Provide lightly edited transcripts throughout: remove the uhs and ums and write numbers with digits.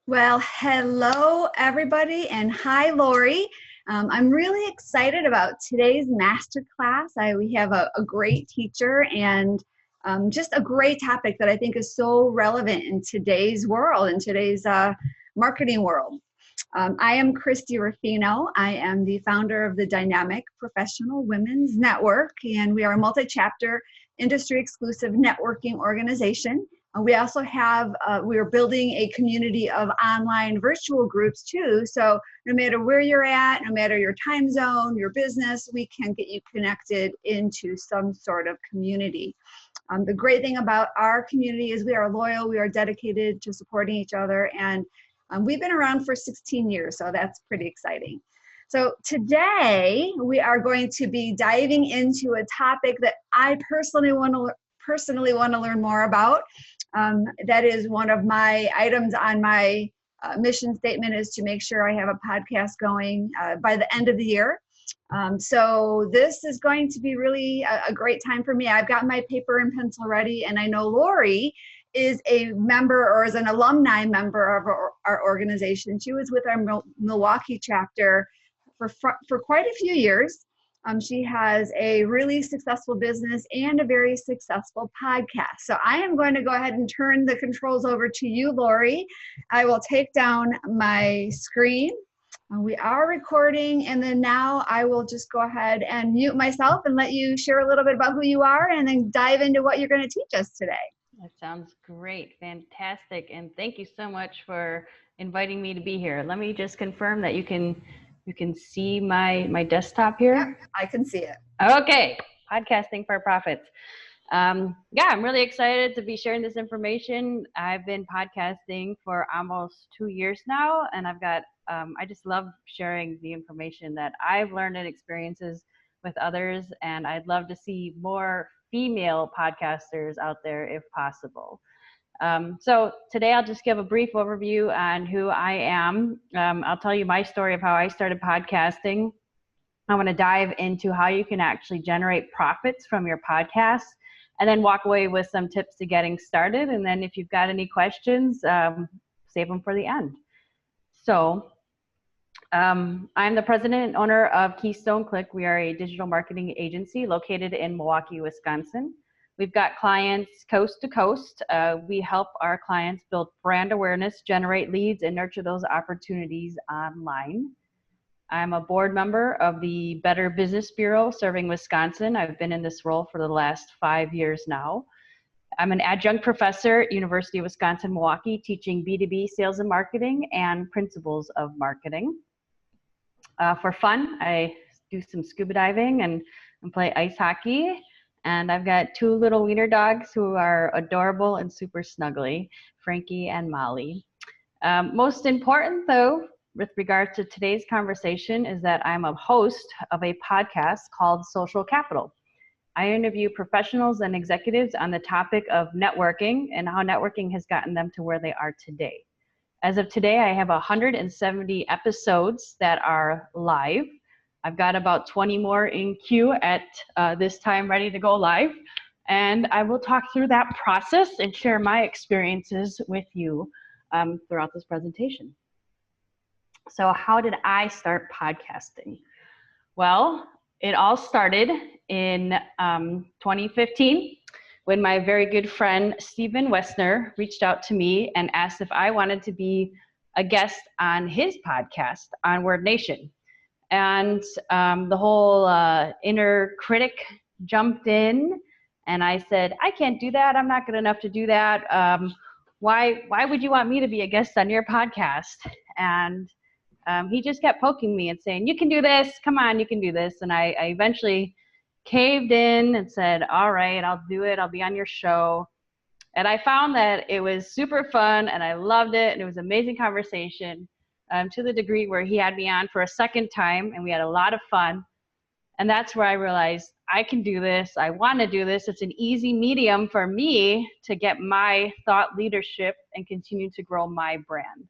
Well, hello everybody, and hi Lori. I'm really excited about today's masterclass. We have a great teacher and just a great topic that I think is so relevant in today's world, in today's marketing world. I am Christy Ruffino. I am the founder of the Dynamic Professional Women's Network, and we are a multi-chapter industry exclusive networking organization. We also have, we're building a community of online virtual groups too. So no matter where you're at, no matter your time zone, your business, we can get you connected into some sort of community. The great thing about our community is we are loyal, we are dedicated to supporting each other, and we've been around for 16 years, so that's pretty exciting. So today we are going to be diving into a topic that I personally want to learn more about. That is one of my items on my mission statement, is to make sure I have a podcast going by the end of the year. So this is going to be really a great time for me. I've got my paper and pencil ready, and I know Lori is a member, or is an alumni member of our organization. She was with our Milwaukee chapter for quite a few years. She has a really successful business and a very successful podcast. So I am going to go ahead and turn the controls over to you, Lori. I will take down my screen. We are recording, and then now I will just go ahead and mute myself and let you share a little bit about who you are, and then dive into what you're going to teach us today. That sounds great. Fantastic. And thank you so much for inviting me to be here. Let me just confirm that you can see my desktop here. Yep, I can see it. Okay. Podcasting for Profits. Yeah, I'm really excited to be sharing this information. I've been podcasting for almost 2 years now, and I've got, I just love sharing the information that I've learned and experiences with others. And I'd love to see more female podcasters out there if possible. So today I'll just give a brief overview on who I am. I'll tell you my story of how I started podcasting. I want to dive into how you can actually generate profits from your podcast, and then walk away with some tips to getting started. And then if you've got any questions, save them for the end. So I'm the president and owner of Keystone Click. We are a digital marketing agency located in Milwaukee, Wisconsin. We've got clients coast to coast. We help our clients build brand awareness, generate leads, and nurture those opportunities online. I'm a board member of the Better Business Bureau serving Wisconsin. I've been in this role for the last 5 years now. I'm an adjunct professor at University of Wisconsin-Milwaukee, teaching B2B sales and marketing and principles of marketing. For fun, I do some scuba diving and play ice hockey. And I've got 2 little wiener dogs who are adorable and super snuggly, Frankie and Molly. Most important, though, with regard to today's conversation, is that I'm a host of a podcast called Social Capital. I interview professionals and executives on the topic of networking and how networking has gotten them to where they are today. As of today, I have 170 episodes that are live. I've got about 20 more in queue at this time, ready to go live. And I will talk through that process and share my experiences with you throughout this presentation. So how did I start podcasting? Well, it all started in 2015 when my very good friend Stephen Wessner reached out to me and asked if I wanted to be a guest on his podcast on Word Nation. And the whole inner critic jumped in, and I said, I can't do that. I'm not good enough to do that. Why would you want me to be a guest on your podcast? And he just kept poking me and saying, you can do this. Come on, you can do this. And I eventually caved in and said, all right, I'll do it. I'll be on your show. And I found that it was super fun, and I loved it. And it was an amazing conversation. To the degree where he had me on for a second time, and we had a lot of fun. And that's where I realized I can do this. I want to do this. It's an easy medium for me to get my thought leadership and continue to grow my brand.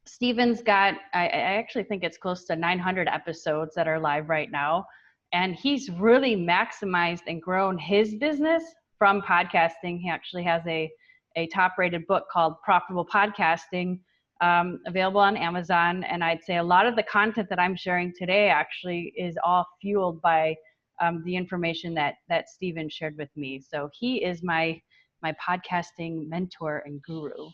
Steven's got, I actually think it's close to 900 episodes that are live right now. And he's really maximized and grown his business from podcasting. He actually has a a top-rated book called Profitable Podcasting, available on Amazon. And I'd say a lot of the content that I'm sharing today actually is all fueled by the information that Stephen shared with me. So he is my podcasting mentor and guru.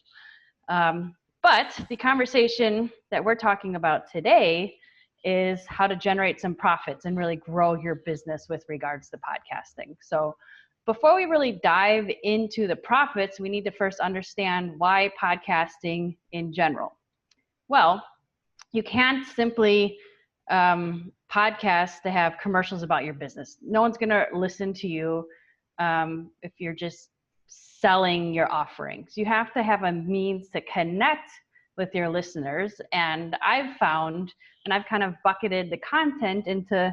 But the conversation that we're talking about today is how to generate some profits and really grow your business with regards to podcasting. So before we really dive into the profits, we need to first understand why podcasting in general. Well, you can't simply podcast to have commercials about your business. No one's going to listen to you if you're just selling your offerings. You have to have a means to connect with your listeners. And I've found, and I've kind of bucketed the content into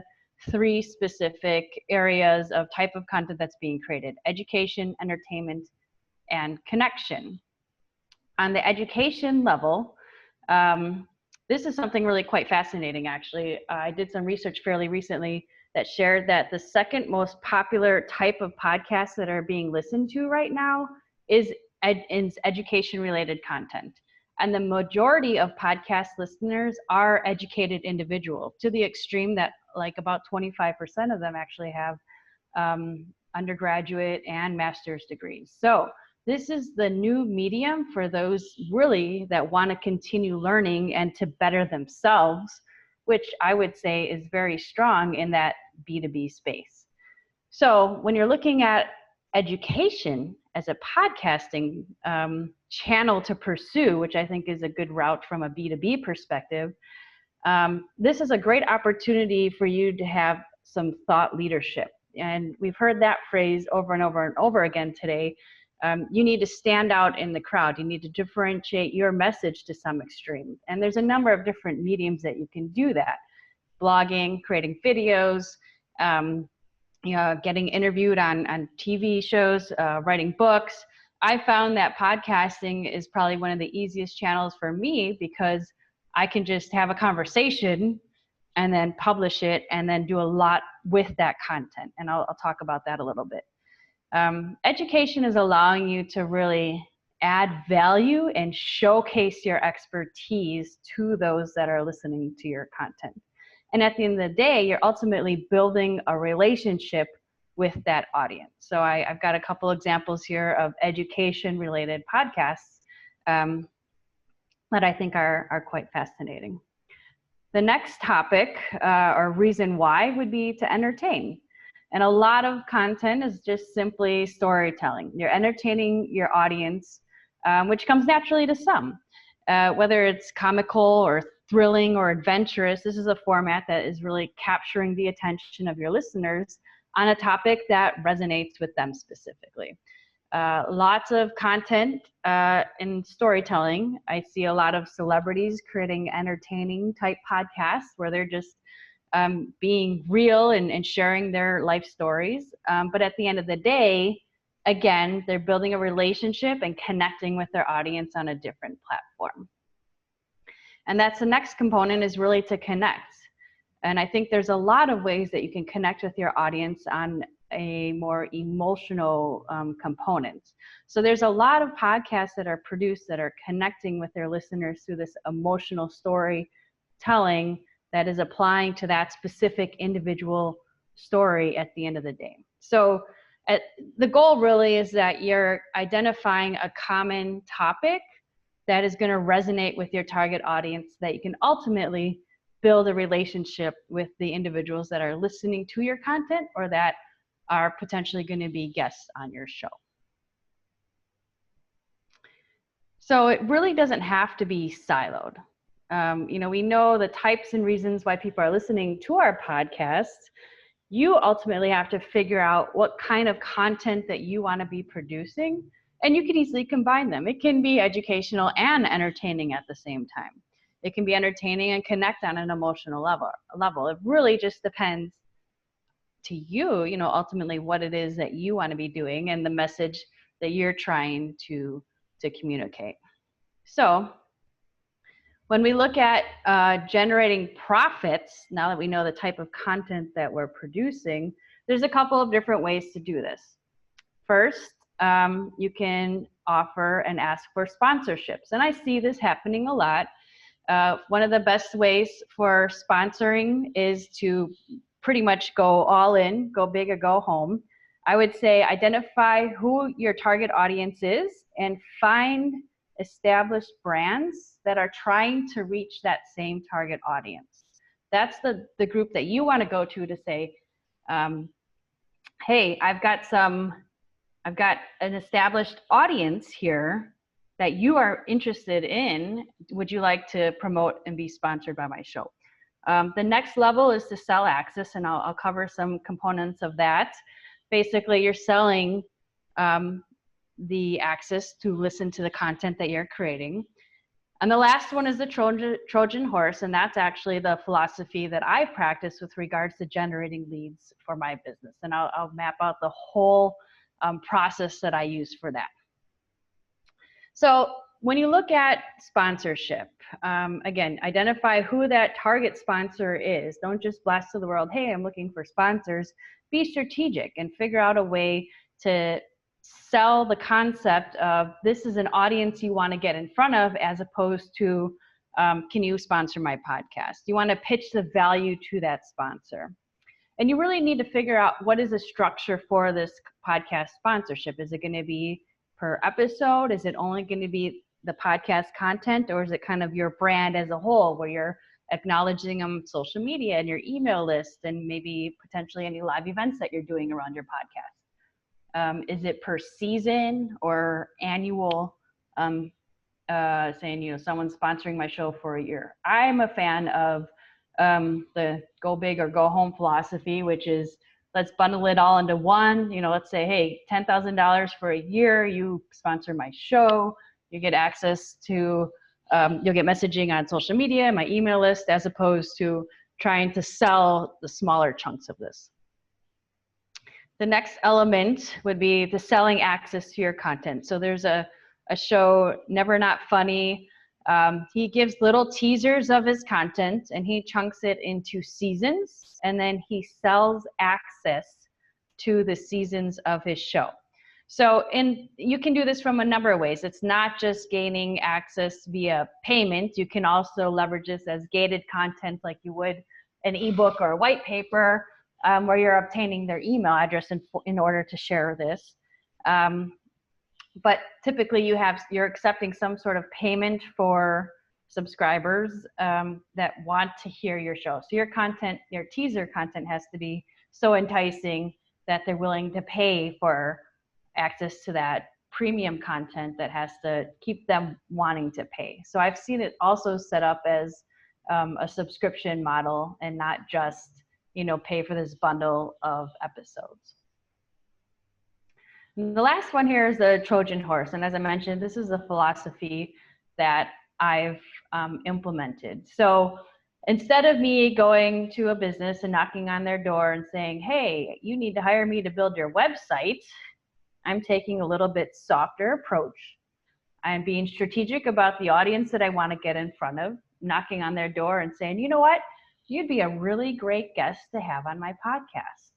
3 specific areas of type of content that's being created: education, entertainment, and connection. On the education level, this is something really quite fascinating, actually. I did some research fairly recently that shared that the second most popular type of podcasts that are being listened to right now is education-related content. And the majority of podcast listeners are educated individuals, to the extreme that like about 25% of them actually have undergraduate and master's degrees. So this is the new medium for those really that want to continue learning and to better themselves, which I would say is very strong in that B2B space. So when you're looking at education as a podcasting channel to pursue, which I think is a good route from a B2B perspective, this is a great opportunity for you to have some thought leadership. And we've heard that phrase over and over and over again today. You need to stand out in the crowd. You need to differentiate your message to some extreme. And there's a number of different mediums that you can do that. Blogging, creating videos, getting interviewed on TV shows, writing books. I found that podcasting is probably one of the easiest channels for me because I can just have a conversation and then publish it and then do a lot with that content. And I'll talk about that a little bit. Education is allowing you to really add value and showcase your expertise to those that are listening to your content. And at the end of the day, you're ultimately building a relationship with that audience. So I've got a couple examples here of education-related podcasts that I think are quite fascinating. The next topic or reason why would be to entertain. And a lot of content is just simply storytelling. You're entertaining your audience, which comes naturally to some. Whether it's comical or thrilling or adventurous, this is a format that is really capturing the attention of your listeners on a topic that resonates with them specifically. Lots of content in storytelling. I see a lot of celebrities creating entertaining type podcasts where they're just being real and sharing their life stories. But at the end of the day, again, they're building a relationship and connecting with their audience on a different platform. And that's the next component, is really to connect. And I think there's a lot of ways that you can connect with your audience on a more emotional component. So there's a lot of podcasts that are produced that are connecting with their listeners through this emotional storytelling that is applying to that specific individual story at the end of the day. So the goal really is that you're identifying a common topic that is going to resonate with your target audience, that you can ultimately build a relationship with the individuals that are listening to your content or that are potentially going to be guests on your show. So it really doesn't have to be siloed. We know the types and reasons why people are listening to our podcast. You ultimately have to figure out what kind of content that you want to be producing, and you can easily combine them. It can be educational and entertaining at the same time. It can be entertaining and connect on an emotional level. It really just depends to you, ultimately what it is that you want to be doing and the message that you're trying to communicate. So when we look at generating profits, now that we know the type of content that we're producing, there's a couple of different ways to do this. First, you can offer and ask for sponsorships. And I see this happening a lot. One of the best ways for sponsoring is to pretty much go all in, go big or go home. I would say identify who your target audience is and find established brands that are trying to reach that same target audience. That's the group that you want to go to say, hey, I've got an established audience here that you are interested in. Would you like to promote and be sponsored by my show? The next level is to sell access, and I'll cover some components of that. Basically, you're selling the access to listen to the content that you're creating. And the last one is the Trojan horse, and that's actually the philosophy that I practice with regards to generating leads for my business. And I'll map out the whole process that I use for that. So when you look at sponsorship, again, identify who that target sponsor is. Don't just blast to the world, hey, I'm looking for sponsors. Be strategic and figure out a way to sell the concept of this is an audience you want to get in front of, as opposed to, can you sponsor my podcast? You want to pitch the value to that sponsor. And you really need to figure out what is the structure for this podcast sponsorship. Is it going to be per episode? Is it only going to be the podcast content, or is it kind of your brand as a whole, where you're acknowledging them on social media and your email list and maybe potentially any live events that you're doing around your podcast? Is it per season or annual? Saying, you know, someone's sponsoring my show for a year. I'm a fan of the go big or go home philosophy, which is let's bundle it all into one. You know, let's say, hey, $10,000 for a year, you sponsor my show, you get access to, you'll get messaging on social media, my email list, as opposed to trying to sell the smaller chunks of this. The next element would be the selling access to your content. So there's a show, Never Not Funny. He gives little teasers of his content and he chunks it into seasons, and then he sells access to the seasons of his show. So, and you can do this from a number of ways. It's not just gaining access via payment. You can also leverage this as gated content, like you would an ebook or a white paper, where you're obtaining their email address in order to share this. But typically you're accepting some sort of payment for subscribers that want to hear your show. So your content, your teaser content, has to be so enticing that they're willing to pay for access to that premium content that has to keep them wanting to pay. So I've seen it also set up as a subscription model and not just, you know, pay for this bundle of episodes. And the last one here is the Trojan horse. And as I mentioned, this is a philosophy that I've implemented. So instead of me going to a business and knocking on their door and saying, hey, you need to hire me to build your website, I'm taking a little bit softer approach. I'm being strategic about the audience that I want to get in front of, knocking on their door and saying, you know what, you'd be a really great guest to have on my podcast.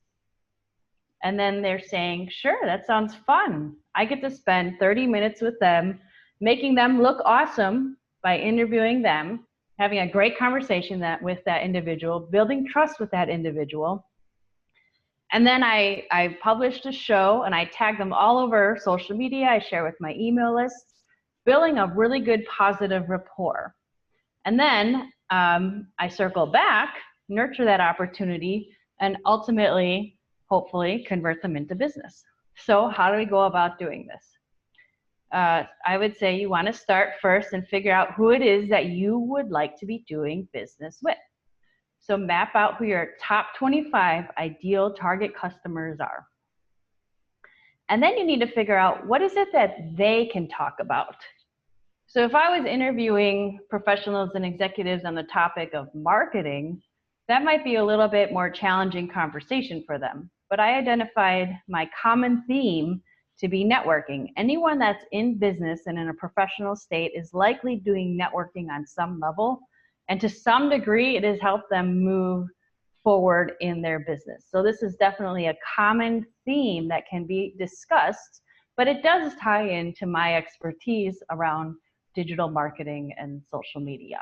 And then they're saying, sure, that sounds fun. I get to spend 30 minutes with them, making them look awesome by interviewing them, having a great conversation with that individual, building trust with that individual. And then I published a show and I tag them all over social media. I share with my email lists, building a really good positive rapport. And then I circle back, nurture that opportunity, and ultimately, hopefully, convert them into business. So how do we go about doing this? I would say you want to start first and figure out who it is that you would like to be doing business with. So map out who your top 25 ideal target customers are. And then you need to figure out what is it that they can talk about. So if I was interviewing professionals and executives on the topic of marketing, that might be a little bit more challenging conversation for them. But I identified my common theme to be networking. Anyone that's in business and in a professional state is likely doing networking on some level. And to some degree, it has helped them move forward in their business. So this is definitely a common theme that can be discussed but it does tie into my expertise around digital marketing and social media.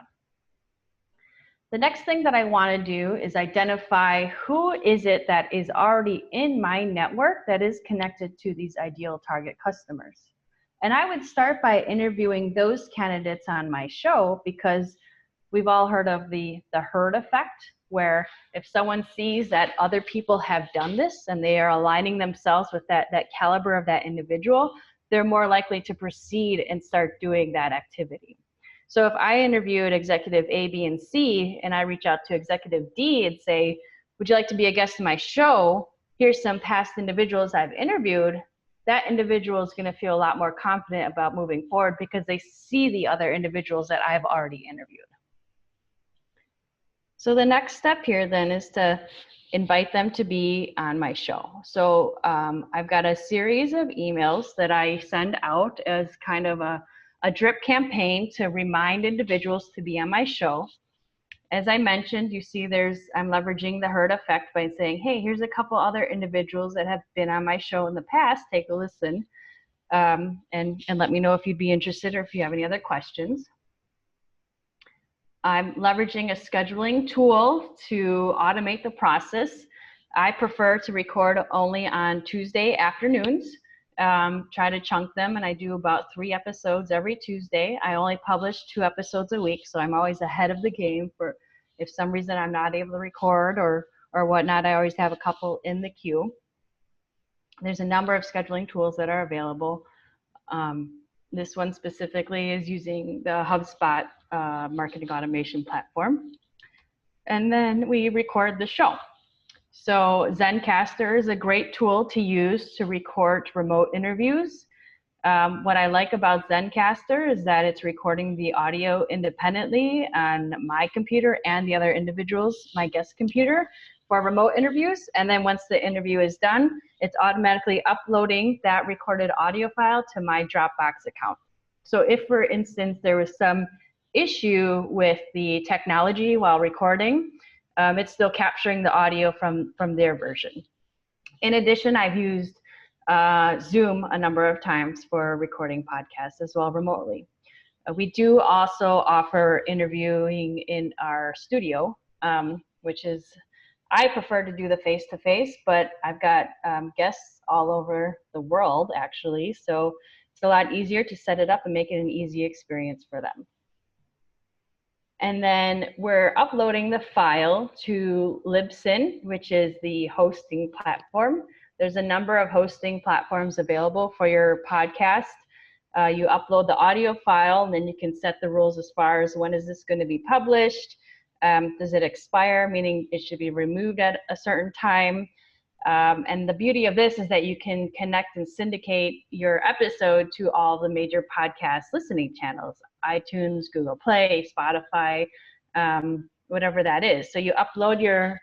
The next thing that I want to do is identify who is it that is already in my network that is connected to these ideal target customers. And I would start by interviewing those candidates on my show, because we've all heard of the herd effect, where if someone sees that other people have done this and they are aligning themselves with that caliber of that individual, they're more likely to proceed and start doing that activity. So if I interviewed executive A, B, and C, and I reach out to executive D and say, would you like to be a guest in my show? Here's some past individuals I've interviewed. That individual is going to feel a lot more confident about moving forward because they see the other individuals that I've already interviewed. So the next step here then is to invite them to be on my show. So I've got a series of emails that I send out as kind of a drip campaign to remind individuals to be on my show. As I mentioned, you see I'm leveraging the herd effect by saying, hey, here's a couple other individuals that have been on my show in the past. Take a listen and let me know if you'd be interested or if you have any other questions. I'm leveraging a scheduling tool to automate the process. I prefer to record only on Tuesday afternoons. Try to chunk them, and I do about 3 episodes every Tuesday. I only publish 2 episodes a week, so I'm always ahead of the game. For if some reason I'm not able to record or whatnot, I always have a couple in the queue. There's a number of scheduling tools that are available. This one specifically is using the HubSpot marketing automation platform. And then we record the show. So Zencastr is a great tool to use to record remote interviews. What I like about Zencastr is that it's recording the audio independently on my computer and the other individuals, my guest computer, for remote interviews. And then once the interview is done, it's automatically uploading that recorded audio file to my Dropbox account. So if, for instance, there was some issue with the technology while recording, it's still capturing the audio from their version. In addition, I've used Zoom a number of times for recording podcasts as well remotely. We do also offer interviewing in our studio, which is, I prefer to do the face-to-face, but I've got guests all over the world actually, so it's a lot easier to set it up and make it an easy experience for them. And then we're uploading the file to Libsyn, which is the hosting platform. There's a number of hosting platforms available for your podcast. You upload the audio file, and then you can set the rules as far as when is this going to be published. Does it expire, meaning it should be removed at a certain time. And the beauty of this is that you can connect and syndicate your episode to all the major podcast listening channels, iTunes, Google Play, Spotify, whatever that is. So you upload your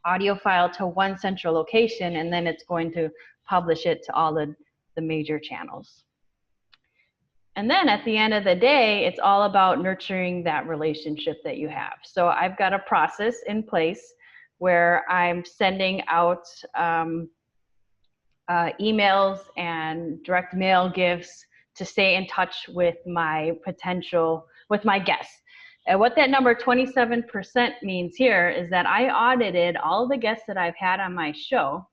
audio file to one central location, and then it's going to publish it to all the major channels. And then at the end of the day, it's all about nurturing that relationship that you have. So I've got a process in place where I'm sending out emails and direct mail gifts to stay in touch with my guests. And what that number 27% means here is that I audited all the guests that I've had on my show,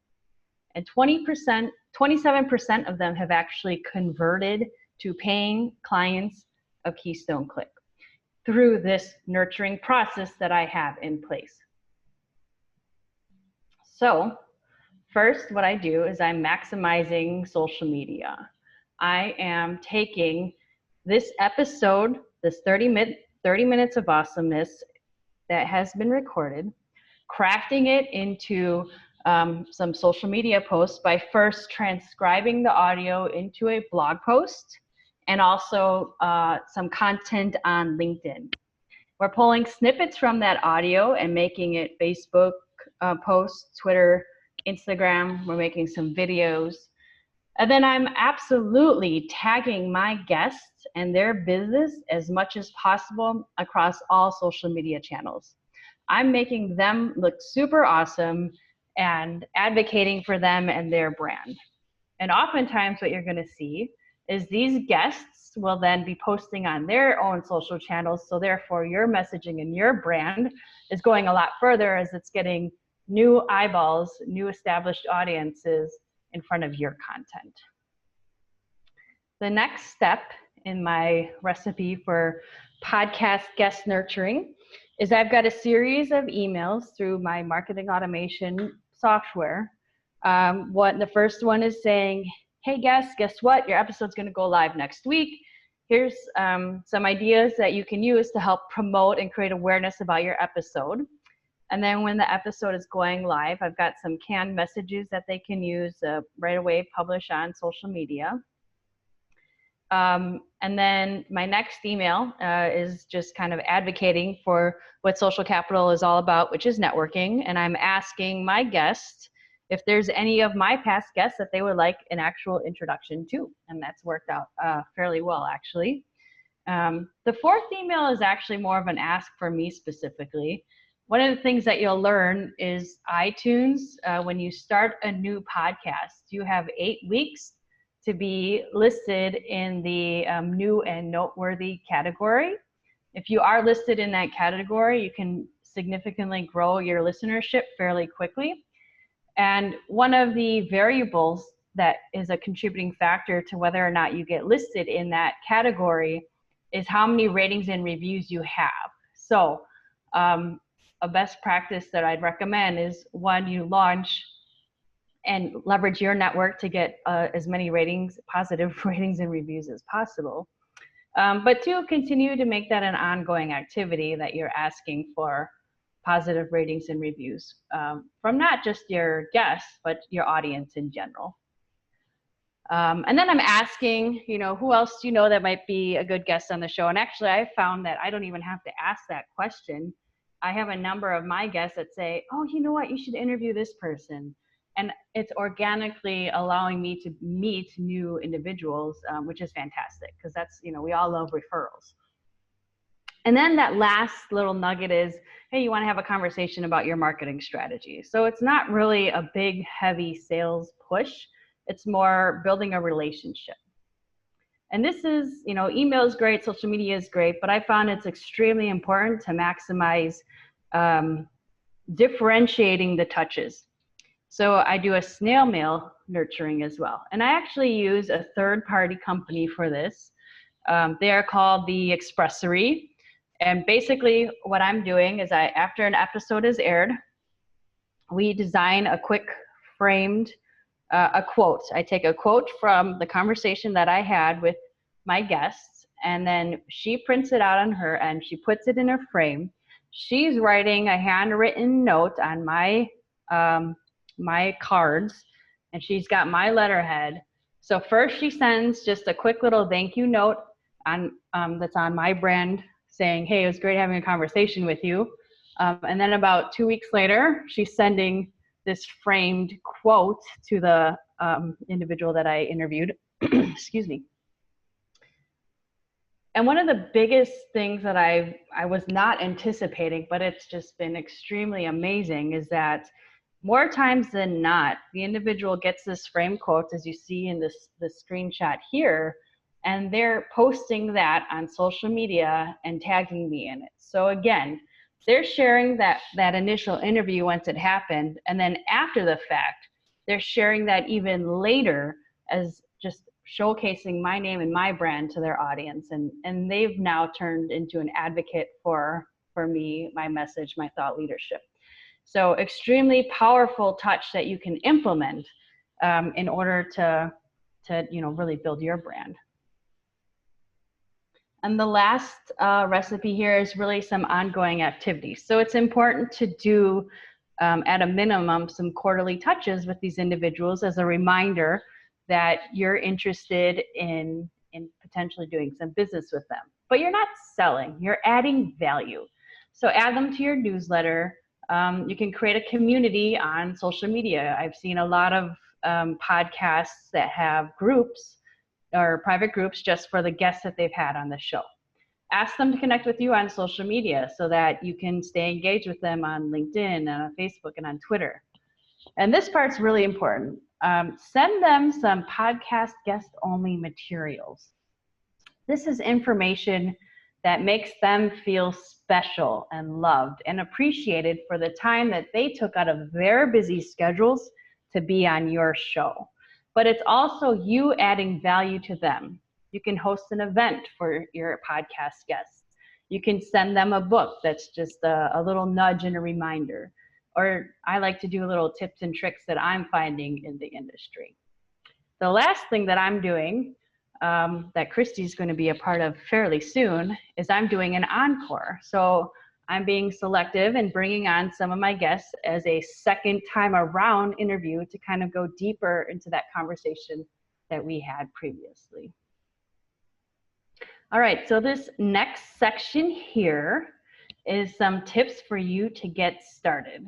and 27% of them have actually converted to paying clients of Keystone Click through this nurturing process that I have in place. So first, what I do is I'm maximizing social media. I am taking this episode, this 30 minutes of awesomeness that has been recorded, crafting it into some social media posts by first transcribing the audio into a blog post and also some content on LinkedIn. We're pulling snippets from that audio and making it Facebook posts, Twitter, Instagram. We're making some videos. And then I'm absolutely tagging my guests and their business as much as possible across all social media channels. I'm making them look super awesome and advocating for them and their brand. And oftentimes what you're going to see is these guests will then be posting on their own social channels. So therefore your messaging and your brand is going a lot further as it's getting new eyeballs, new established audiences in front of your content. The next step in my recipe for podcast guest nurturing is I've got a series of emails through my marketing automation software. The first one is saying, hey guests, guess what? Your episode's going to go live next week. Here's some ideas that you can use to help promote and create awareness about your episode. And then when the episode is going live, I've got some canned messages that they can use right away, publish on social media. And then my next email is just kind of advocating for what Social Capital is all about, which is networking. And I'm asking my guests if there's any of my past guests that they would like an actual introduction to. And that's worked out fairly well, actually. The fourth email is actually more of an ask for me specifically. One of the things that you'll learn is iTunes, when you start a new podcast, you have 8 weeks to be listed in the new and noteworthy category. If you are listed in that category, you can significantly grow your listenership fairly quickly. And one of the variables that is a contributing factor to whether or not you get listed in that category is how many ratings and reviews you have. So a best practice that I'd recommend is one, you launch and leverage your network to get as many ratings, positive ratings and reviews as possible. But two, continue to make that an ongoing activity that you're asking for positive ratings and reviews from not just your guests, but your audience in general. And then I'm asking, who else do you know that might be a good guest on the show? And actually I found that I don't even have to ask that question. I have a number of my guests that say, oh, you know what, you should interview this person. And it's organically allowing me to meet new individuals, which is fantastic because that's, we all love referrals. And then that last little nugget is, hey, you want to have a conversation about your marketing strategy. So it's not really a big, heavy sales push. It's more building a relationship. And this is, email is great, social media is great, but I found it's extremely important to maximize differentiating the touches. So I do a snail mail nurturing as well. And I actually use a third-party company for this. They are called the Expressory. And basically what I'm doing is after an episode is aired, we design a quick framed a quote. I take a quote from the conversation that I had with my guests, and then she prints it out on her end. She puts it in a frame. She's writing a handwritten note on my cards, and she's got my letterhead. So first she sends just a quick little thank you note on that's on my brand saying, hey, it was great having a conversation with you. And then about 2 weeks later, she's sending this framed quote to the individual that I interviewed. Excuse me. And one of the biggest things that I was not anticipating, but it's just been extremely amazing, is that more times than not, the individual gets this framed quote, as you see in this screenshot here, and they're posting that on social media and tagging me in it. So again, they're sharing that initial interview once it happened, and then after the fact, they're sharing that even later as just showcasing my name and my brand to their audience, and they've now turned into an advocate for me, my message, my thought leadership. So extremely powerful touch that you can implement in order to really build your brand. And the last recipe here is really some ongoing activities. So it's important to do, at a minimum, some quarterly touches with these individuals as a reminder that you're interested in potentially doing some business with them. But you're not selling, you're adding value. So add them to your newsletter. You can create a community on social media. I've seen a lot of podcasts that have groups or private groups just for the guests that they've had on the show. Ask them to connect with you on social media so that you can stay engaged with them on LinkedIn and on Facebook and on Twitter. And this part's really important. send them some podcast guest only materials. This is information that makes them feel special and loved and appreciated for the time that they took out of their busy schedules to be on your show. But it's also you adding value to them. You can host an event for your podcast guests. You can send them a book that's just a little nudge and a reminder. Or I like to do little tips and tricks that I'm finding in the industry. The last thing that I'm doing that Christy's going to be a part of fairly soon is I'm doing an encore. So I'm being selective and bringing on some of my guests as a second time around interview to kind of go deeper into that conversation that we had previously. All right, so this next section here is some tips for you to get started.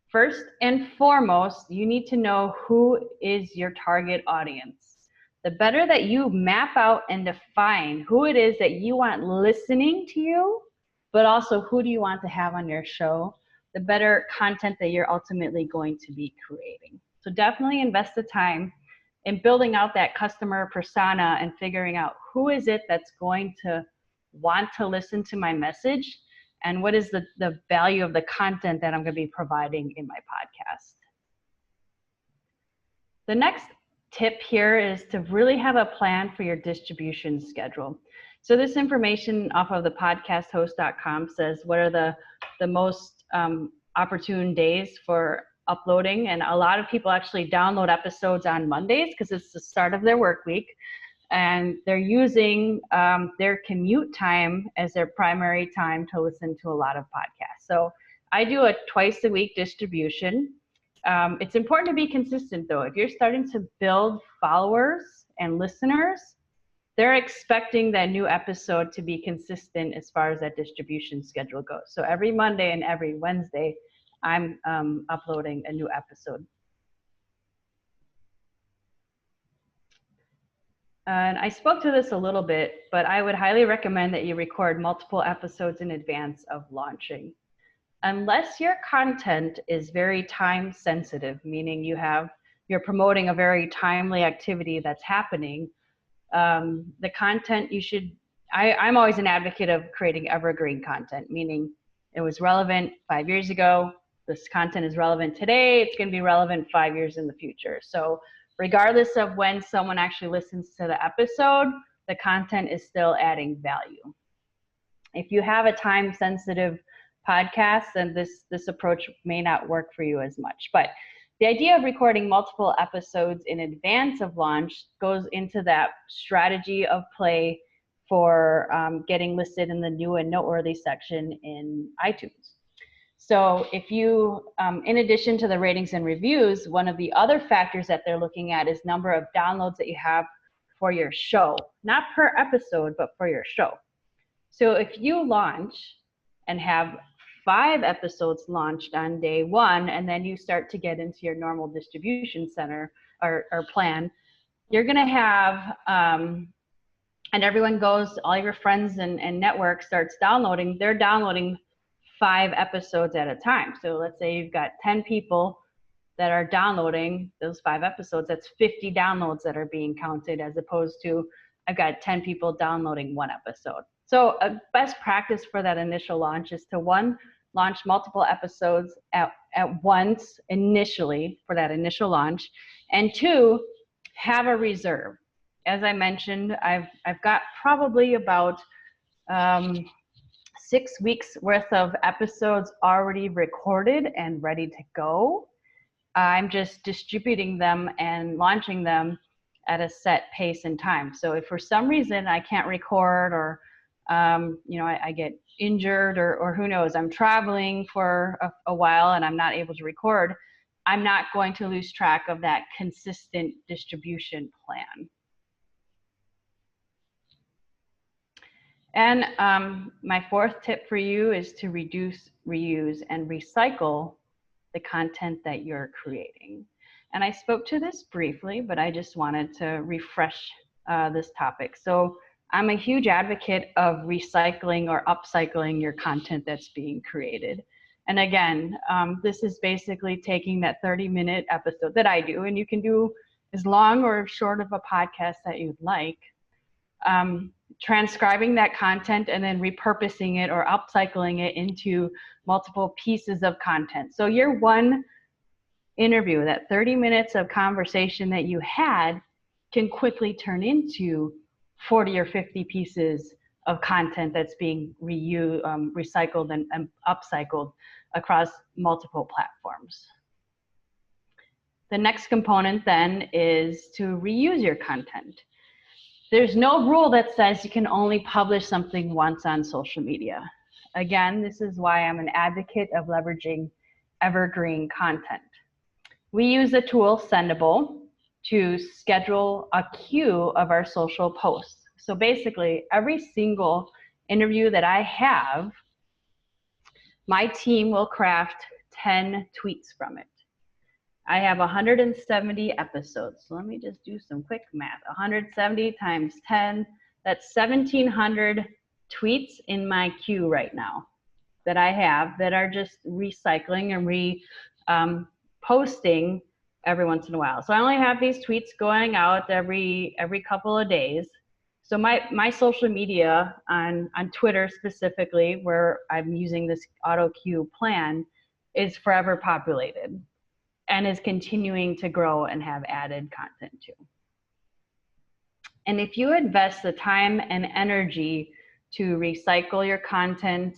First and foremost, you need to know who is your target audience. The better that you map out and define who it is that you want listening to you, but also who do you want to have on your show, the better content that you're ultimately going to be creating. So definitely invest the time in building out that customer persona and figuring out who is it that's going to want to listen to my message and what is the value of the content that I'm going to be providing in my podcast. The next tip here is to really have a plan for your distribution schedule. So this information off of the podcasthost.com says what are the most opportune days for uploading, and a lot of people actually download episodes on Mondays because it's the start of their work week, and they're using their commute time as their primary time to listen to a lot of podcasts. So I do a twice a week distribution. It's important to be consistent though. If you're starting to build followers and listeners, they're expecting that new episode to be consistent as far as that distribution schedule goes. So every Monday and every Wednesday, I'm uploading a new episode. And I spoke to this a little bit, but I would highly recommend that you record multiple episodes in advance of launching. Unless your content is very time sensitive, meaning you're promoting a very timely activity that's happening, the content I'm always an advocate of creating evergreen content, meaning it was relevant 5 years ago, this content is relevant today, it's going to be relevant 5 years in the future. So regardless of when someone actually listens to the episode, the content is still adding value. If you have a time sensitive podcast, then this approach may not work for you as much. But the idea of recording multiple episodes in advance of launch goes into that strategy of play for getting listed in the new and noteworthy section in iTunes. So if you, in addition to the ratings and reviews, one of the other factors that they're looking at is number of downloads that you have for your show, not per episode, but for your show. So if you launch and have 5 episodes launched on day 1, and then you start to get into your normal distribution center or plan, you're going to have, and everyone goes, all your friends and network starts downloading, they're downloading 5 episodes at a time. So let's say you've got 10 people that are downloading those 5 episodes, that's 50 downloads that are being counted, as opposed to I've got 10 people downloading 1 episode. So a best practice for that initial launch is to launch multiple episodes at once initially for that initial launch, and 2, have a reserve. As I mentioned, I've got probably about 6 weeks worth of episodes already recorded and ready to go. I'm just distributing them and launching them at a set pace and time. So if for some reason I can't record, or I get injured, or who knows, I'm traveling for a while and I'm not able to record, I'm not going to lose track of that consistent distribution plan. And my 4th tip for you is to reduce, reuse, and recycle the content that you're creating. And I spoke to this briefly, but I just wanted to refresh this topic. So I'm a huge advocate of recycling or upcycling your content that's being created. And again, this is basically taking that 30-minute episode that I do, and you can do as long or short of a podcast that you'd like, transcribing that content and then repurposing it or upcycling it into multiple pieces of content. So your one interview, that 30 minutes of conversation that you had, can quickly turn into 40 or 50 pieces of content that's being recycled and upcycled across multiple platforms. The next component then is to reuse your content. There's no rule that says you can only publish something once on social media. Again, this is why I'm an advocate of leveraging evergreen content. We use the tool Sendable to schedule a queue of our social posts. So basically, every single interview that I have, my team will craft 10 tweets from it. I have 170 episodes. So let me just do some quick math. 170 times 10, that's 1,700 tweets in my queue right now that I have that are just recycling and posting every once in a while. So I only have these tweets going out every couple of days. So my social media on Twitter specifically, where I'm using this auto queue plan, is forever populated and is continuing to grow and have added content to. And if you invest the time and energy to recycle your content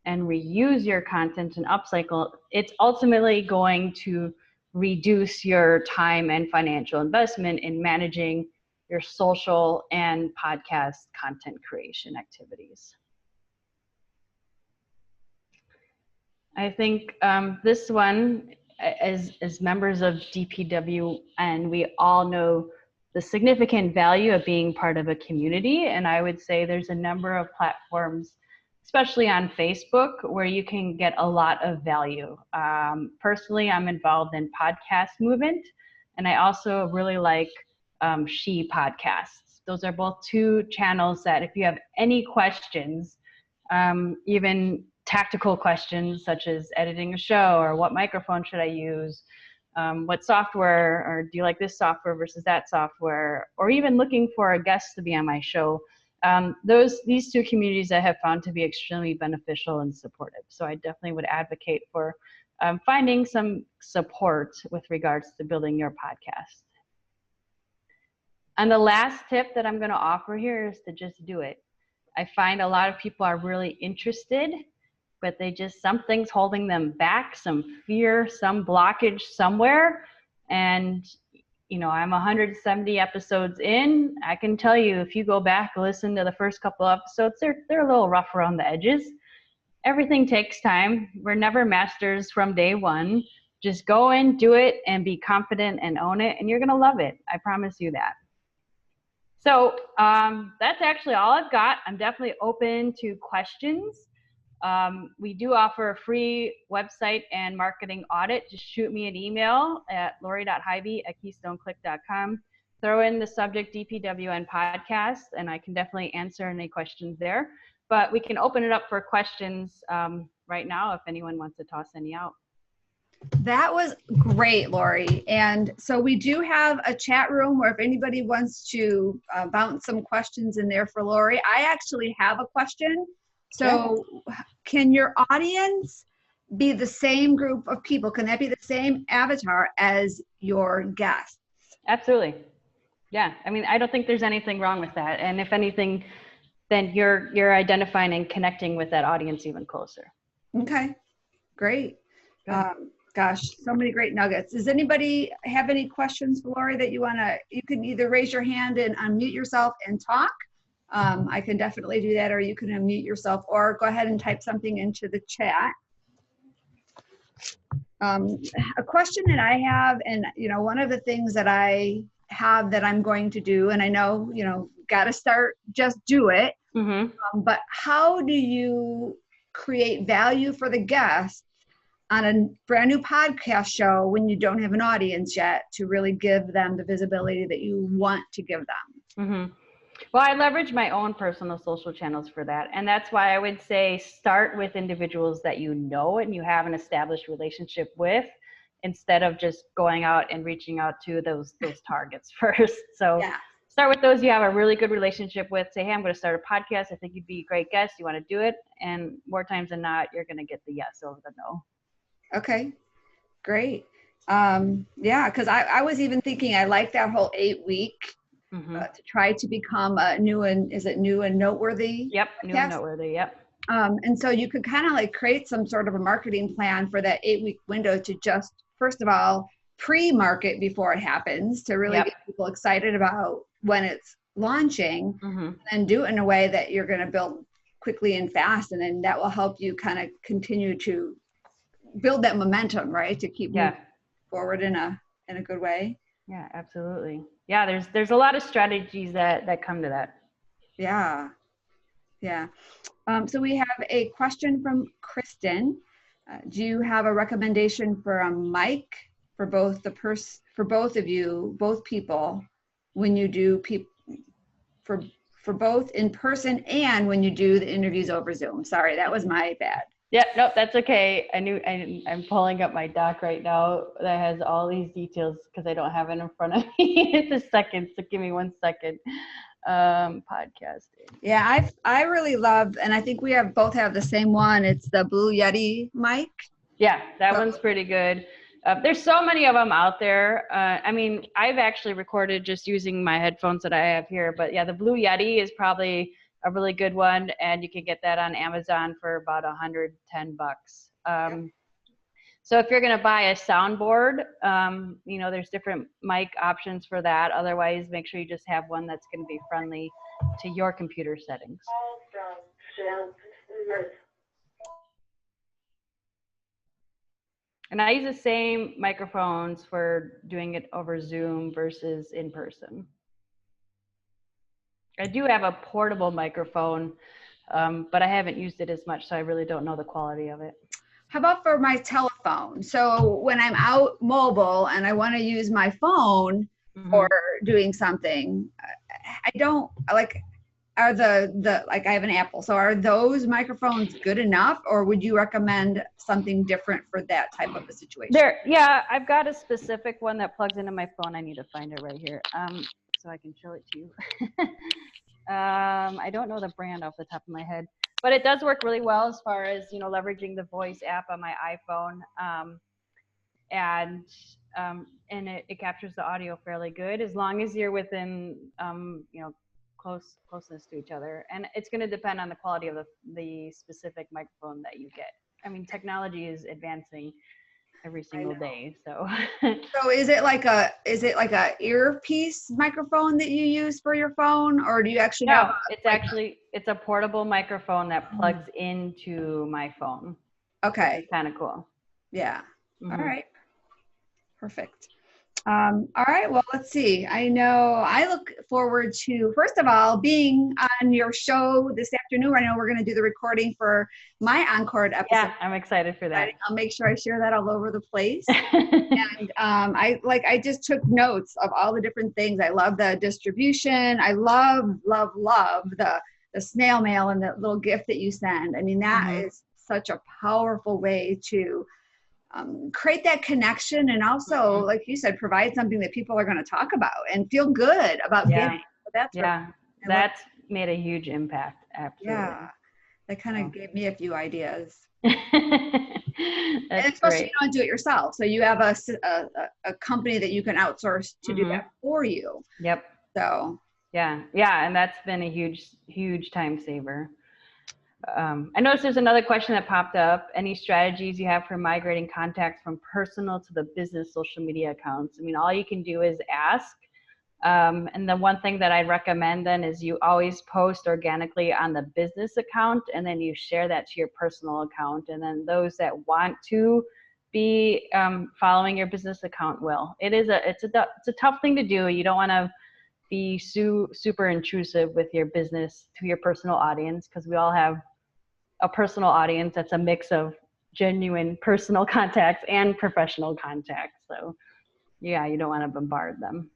and reuse your content and upcycle, it's ultimately going to reduce your time and financial investment in managing your social and podcast content creation activities. I think this one, as members of DPWN, we all know the significant value of being part of a community. And I would say there's a number of platforms, especially on Facebook, where you can get a lot of value. Personally, I'm involved in Podcast Movement, and I also really like She Podcasts. Those are both two channels that if you have any questions, even tactical questions such as editing a show or what microphone should I use, what software, or do you like this software versus that software, or even looking for a guest to be on my show. These two communities I have found to be extremely beneficial and supportive. So I definitely would advocate for finding some support with regards to building your podcast. And the last tip that I'm going to offer here is to just do it. I find a lot of people are really interested, but something's holding them back, some fear, some blockage somewhere. And I'm 170 episodes in. I can tell you, if you go back and listen to the first couple episodes, they're a little rough around the edges. Everything takes time. We're never masters from day one. Just go in, do it, and be confident and own it, and you're gonna love it. I promise you that. So that's actually all I've got. I'm definitely open to questions. We do offer a free website and marketing audit. Just shoot me an email at lori.hybe@keystoneclick.com. Throw in the subject DPWN podcast, and I can definitely answer any questions there. But we can open it up for questions right now if anyone wants to toss any out. That was great, Lori. And so we do have a chat room where if anybody wants to bounce some questions in there for Lori. I actually have a question. So can your audience be the same group of people? Can that be the same avatar as your guests? Absolutely. Yeah. I mean, I don't think there's anything wrong with that. And if anything, then you're identifying and connecting with that audience even closer. Okay, great. Gosh, so many great nuggets. Does anybody have any questions for Lori that you can either raise your hand and unmute yourself and talk. I can definitely do that, or you can unmute yourself, or go ahead and type something into the chat. A question that I have, and one of the things that I have that I'm going to do, and I know, got to start, just do it. Mm-hmm. But how do you create value for the guests on a brand new podcast show when you don't have an audience yet to really give them the visibility that you want to give them? Mm-hmm. Well, I leverage my own personal social channels for that. And that's why I would say start with individuals that you know and you have an established relationship with, instead of just going out and reaching out to those targets first. So Yeah. start with those you have a really good relationship with. Say, hey, I'm going to start a podcast. I think you'd be a great guest. You want to do it? And more times than not, you're going to get the yes over the no. Okay, great. Yeah, because I was even thinking I like that whole 8-week to try to become a new and noteworthy? Yep, new and noteworthy, yep. And so you could kind of like create some sort of a marketing plan for that 8-week window to just, first of all, pre-market before it happens, to really get people excited about when it's launching, and do it in a way that you're going to build quickly and fast. And then that will help you kind of continue to build that momentum, right? To keep moving forward in a good way. Yeah, absolutely. Yeah, there's a lot of strategies that come to that. Yeah. Yeah. So we have a question from Kristen. Do you have a recommendation for a mic for both of you, both people, when you do for both in person and when you do the interviews over Zoom? Sorry, that was my bad. Yeah, no, that's okay. I'm pulling up my doc right now that has all these details because I don't have it in front of me at the second. So give me 1 second. Podcasting. Yeah, I really love, and I think we both have the same one. It's the Blue Yeti mic. Yeah, that one's pretty good. There's so many of them out there. I mean, I've actually recorded just using my headphones that I have here, but yeah, the Blue Yeti is probably a really good one, and you can get that on Amazon for about $110. So if you're going to buy a soundboard, there's different mic options for that. Otherwise, make sure you just have one that's going to be friendly to your computer settings. And I use the same microphones for doing it over Zoom versus in person. I do have a portable microphone, but I haven't used it as much, so I really don't know the quality of it. How about for my telephone? So when I'm out mobile and I want to use my phone or doing something, I don't like, are like I have an Apple. So are those microphones good enough, or would you recommend something different for that type of a situation? Yeah, I've got a specific one that plugs into my phone. I need to find it right here. So I can show it to you. I don't know the brand off the top of my head, but it does work really well as far as, leveraging the voice app on my iPhone. And it captures the audio fairly good as long as you're within, closeness to each other. And it's going to depend on the quality of the specific microphone that you get. I mean, technology is advancing every single day. So is it like a earpiece microphone that you use for your phone, or do you actually have it's a portable microphone that plugs into my phone. Okay. Kind of cool. Yeah. All right. Perfect. All right. Well, let's see. I know I look forward to, first of all, being on your show this afternoon. I know we're going to do the recording for my Encore episode. Yeah, I'm excited for that. I'll make sure I share that all over the place. And I just took notes of all the different things. I love the distribution. I love the snail mail and the little gift that you send. I mean, that is such a powerful way to create that connection, and also, like you said, provide something that people are going to talk about and feel good about getting. So that's made a huge impact. Absolutely. Yeah, that kind of gave me a few ideas. And especially great. you don't do it yourself, so you have a company that you can outsource to do that for you. Yep. So yeah, and that's been a huge time saver. I noticed there's another question that popped up. Any strategies you have for migrating contacts from personal to the business social media accounts? I mean, all you can do is ask. And the one thing that I'd recommend then is you always post organically on the business account, and then you share that to your personal account. And then those that want to be following your business account will. It's a tough thing to do. You don't want to be super intrusive with your business to your personal audience, because we all have a personal audience that's a mix of genuine personal contacts and professional contacts. So yeah, you don't want to bombard them.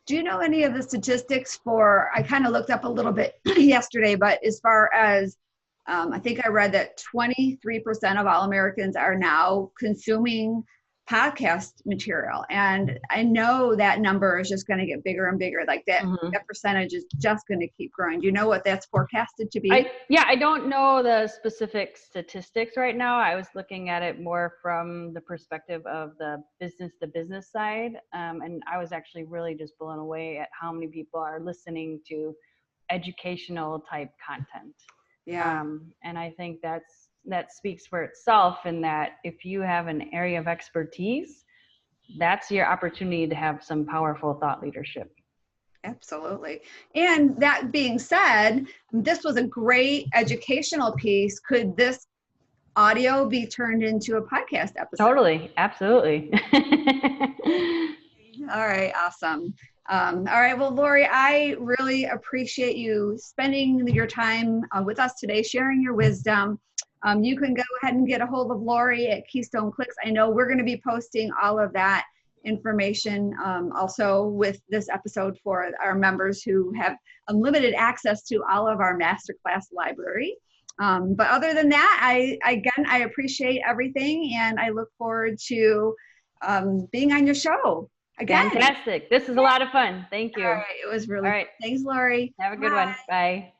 do you know any of the statistics for, I kind of looked up a little bit yesterday, but as far as, I think I read that 23% of all Americans are now consuming podcast material. And I know that number is just going to get bigger and bigger. Like that percentage is just going to keep growing. Do you know what that's forecasted to be? I don't know the specific statistics right now. I was looking at it more from the perspective of the business to business side. And I was actually really just blown away at how many people are listening to educational type content. Yeah. And I think that speaks for itself, in that if you have an area of expertise, that's your opportunity to have some powerful thought leadership. Absolutely. And that being said, this was a great educational piece. Could this audio be turned into a podcast episode? Totally. Absolutely. All right. Awesome. All right. Well, Lori, I really appreciate you spending your time with us today, sharing your wisdom. You can go ahead and get a hold of Lori at Keystone Clicks. I know we're going to be posting all of that information also with this episode for our members who have unlimited access to all of our masterclass library. But other than that, I appreciate everything, and I look forward to being on your show again. Fantastic. This is a lot of fun. Thank you. All right. It was really, thanks, Lori. Have a good one. Bye.